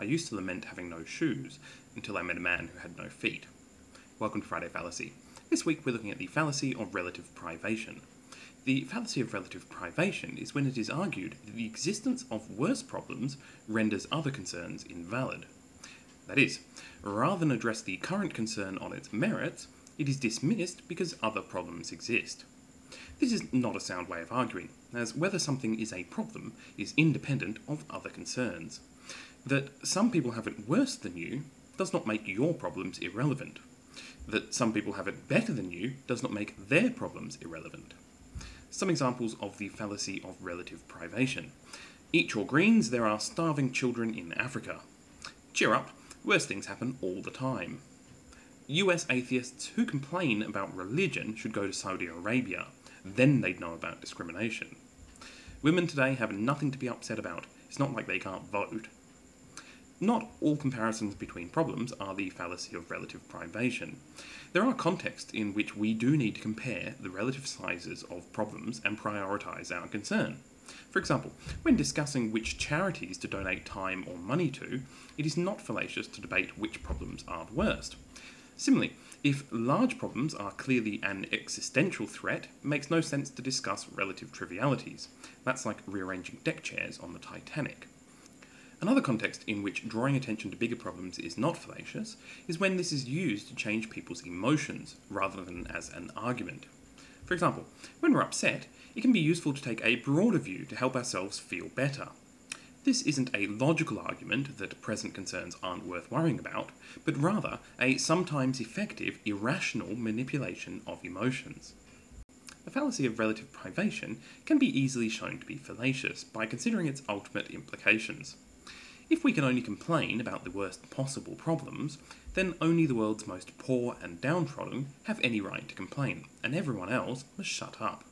I used to lament having no shoes, until I met a man who had no feet. Welcome to Friday Fallacy. This week we're looking at the fallacy of relative privation. The fallacy of relative privation is when it is argued that the existence of worse problems renders other concerns invalid. That is, rather than address the current concern on its merits, it is dismissed because other problems exist. This is not a sound way of arguing, as whether something is a problem is independent of other concerns. That some people have it worse than you does not make your problems irrelevant. That some people have it better than you does not make their problems irrelevant. Some examples of the fallacy of relative privation. Eat your greens, there are starving children in Africa. Cheer up, worse things happen all the time. US atheists who complain about religion should go to Saudi Arabia. Then they'd know about discrimination. Women today have nothing to be upset about. It's not like they can't vote. Not all comparisons between problems are the fallacy of relative privation. There are contexts in which we do need to compare the relative sizes of problems and prioritise our concern. For example, when discussing which charities to donate time or money to, it is not fallacious to debate which problems are the worst. Similarly, if large problems are clearly an existential threat, it makes no sense to discuss relative trivialities. That's like rearranging deck chairs on the Titanic. Another context in which drawing attention to bigger problems is not fallacious is when this is used to change people's emotions, rather than as an argument. For example, when we're upset, it can be useful to take a broader view to help ourselves feel better. This isn't a logical argument that present concerns aren't worth worrying about, but rather a sometimes effective, irrational manipulation of emotions. The fallacy of relative privation can be easily shown to be fallacious by considering its ultimate implications. If we can only complain about the worst possible problems, then only the world's most poor and downtrodden have any right to complain, and everyone else must shut up.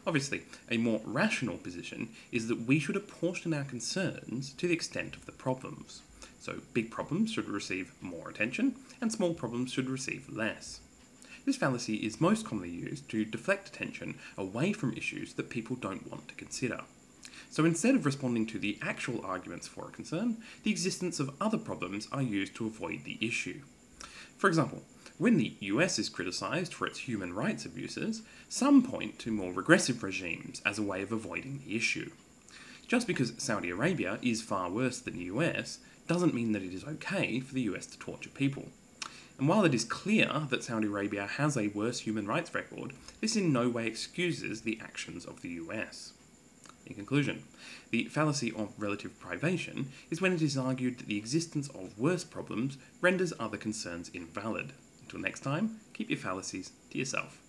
Obviously, a more rational position is that we should apportion our concerns to the extent of the problems. So big problems should receive more attention, and small problems should receive less. This fallacy is most commonly used to deflect attention away from issues that people don't want to consider. So instead of responding to the actual arguments for a concern, the existence of other problems are used to avoid the issue. For example, when the US is criticised for its human rights abuses, some point to more regressive regimes as a way of avoiding the issue. Just because Saudi Arabia is far worse than the US doesn't mean that it is okay for the US to torture people. And while it is clear that Saudi Arabia has a worse human rights record, this in no way excuses the actions of the US. In conclusion, the fallacy of relative privation is when it is argued that the existence of worse problems renders other concerns invalid. Until next time, keep your fallacies to yourself.